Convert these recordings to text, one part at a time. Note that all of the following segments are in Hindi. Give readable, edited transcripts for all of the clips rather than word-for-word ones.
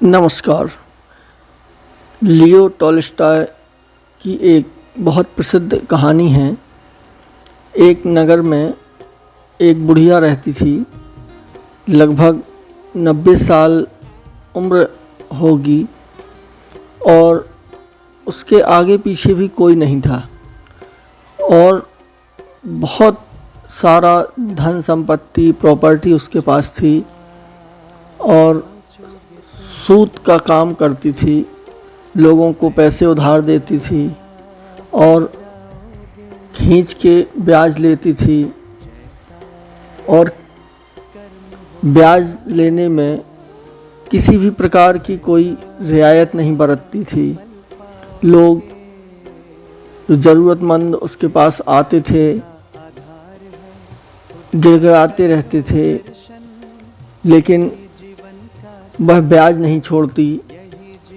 नमस्कार। लियो टॉल्स्टॉय की एक बहुत प्रसिद्ध कहानी है। एक नगर में एक बुढ़िया रहती थी। लगभग 90 साल उम्र होगी और उसके आगे पीछे भी कोई नहीं था और बहुत सारा धन संपत्ति प्रॉपर्टी उसके पास थी और सूद का काम करती थी, लोगों को पैसे उधार देती थी और खींच के ब्याज लेती थी और ब्याज लेने में किसी भी प्रकार की कोई रियायत नहीं बरतती थी। लोग जो ज़रूरतमंद उसके पास आते थे गिड़गिड़ाते रहते थे, लेकिन वह ब्याज नहीं छोड़ती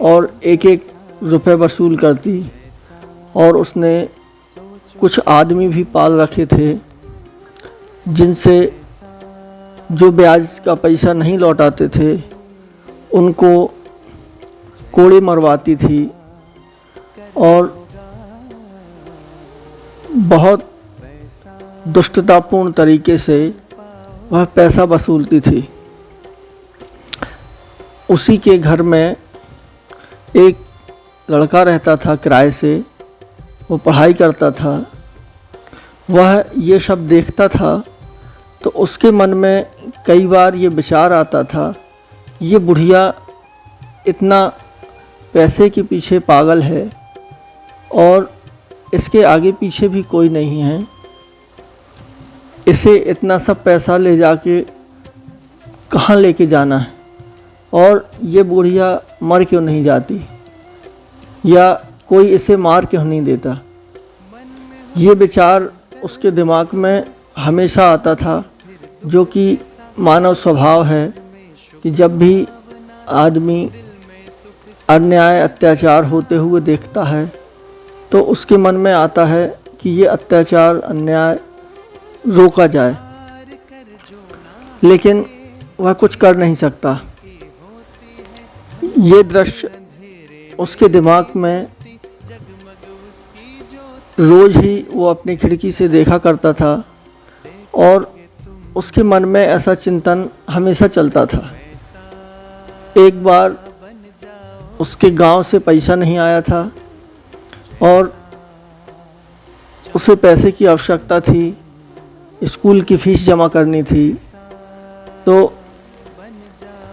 और एक एक रुपए वसूल करती। और उसने कुछ आदमी भी पाल रखे थे जिनसे जो ब्याज का पैसा नहीं लौटाते थे उनको कोड़े मरवाती थी और बहुत दुष्टतापूर्ण तरीके से वह पैसा वसूलती थी। उसी के घर में एक लड़का रहता था किराए से। वो पढ़ाई करता था। वह ये सब देखता था तो उसके मन में कई बार ये विचार आता था, ये बुढ़िया इतना पैसे के पीछे पागल है और इसके आगे पीछे भी कोई नहीं है। इसे इतना सब पैसा ले जाके कहाँ लेके जाना है और ये बुढ़िया मर क्यों नहीं जाती या कोई इसे मार क्यों नहीं देता। ये विचार उसके दिमाग में हमेशा आता था, जो कि मानव स्वभाव है कि जब भी आदमी अन्याय अत्याचार होते हुए देखता है तो उसके मन में आता है कि ये अत्याचार अन्याय रोका जाए, लेकिन वह कुछ कर नहीं सकता। ये दृश्य उसके दिमाग में रोज़ ही वो अपनी खिड़की से देखा करता था और उसके मन में ऐसा चिंतन हमेशा चलता था। एक बार उसके गांव से पैसा नहीं आया था और उसे पैसे की आवश्यकता थी, स्कूल की फ़ीस जमा करनी थी। तो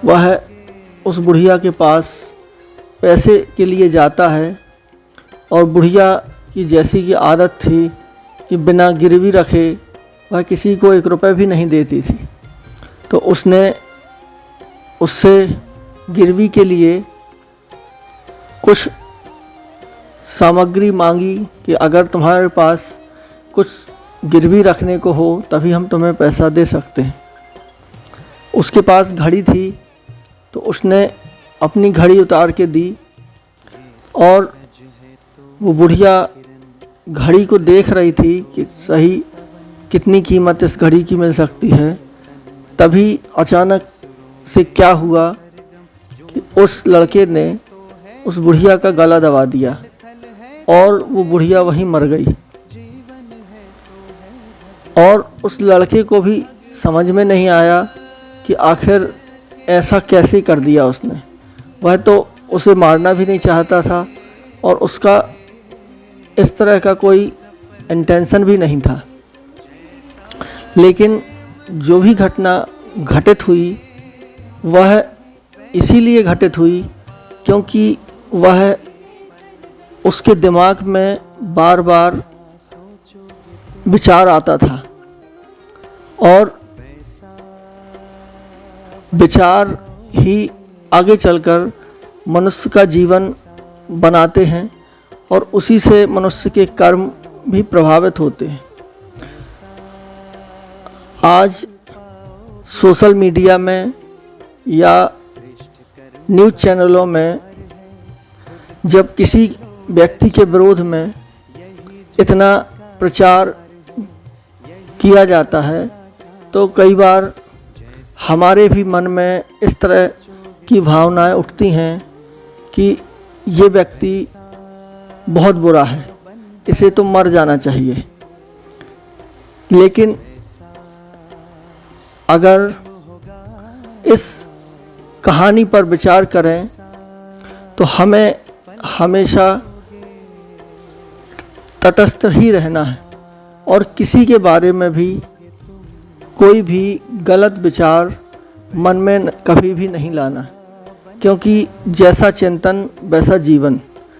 वह उस बुढ़िया के पास पैसे के लिए जाता है और बुढ़िया की जैसी की आदत थी कि बिना गिरवी रखे वह किसी को 1 रुपये भी नहीं देती थी। तो उसने उससे गिरवी के लिए कुछ सामग्री मांगी कि अगर तुम्हारे पास कुछ गिरवी रखने को हो तभी हम तुम्हें पैसा दे सकते हैं। उसके पास घड़ी थी तो उसने अपनी घड़ी उतार के दी और वो बुढ़िया घड़ी को देख रही थी कि सही कितनी कीमत इस घड़ी की मिल सकती है। तभी अचानक से क्या हुआ कि उस लड़के ने उस बुढ़िया का गला दबा दिया और वो बुढ़िया वहीं मर गई। और उस लड़के को भी समझ में नहीं आया कि आखिर ऐसा कैसे कर दिया उसने। वह तो उसे मारना भी नहीं चाहता था और उसका इस तरह का कोई इंटेंशन भी नहीं था, लेकिन जो भी घटना घटित हुई वह इसीलिए घटित हुई क्योंकि वह उसके दिमाग में बार बार विचार आता था और विचार ही आगे चलकर मनुष्य का जीवन बनाते हैं और उसी से मनुष्य के कर्म भी प्रभावित होते हैं। आज सोशल मीडिया में या न्यूज़ चैनलों में जब किसी व्यक्ति के विरोध में इतना प्रचार किया जाता है तो कई बार हमारे भी मन में इस तरह की भावनाएं उठती हैं कि ये व्यक्ति बहुत बुरा है, इसे तो मर जाना चाहिए। लेकिन अगर इस कहानी पर विचार करें तो हमें हमेशा तटस्थ ही रहना है और किसी के बारे में भी कोई भी गलत विचार मन में कभी भी नहीं लाना, क्योंकि जैसा चिंतन वैसा जीवन।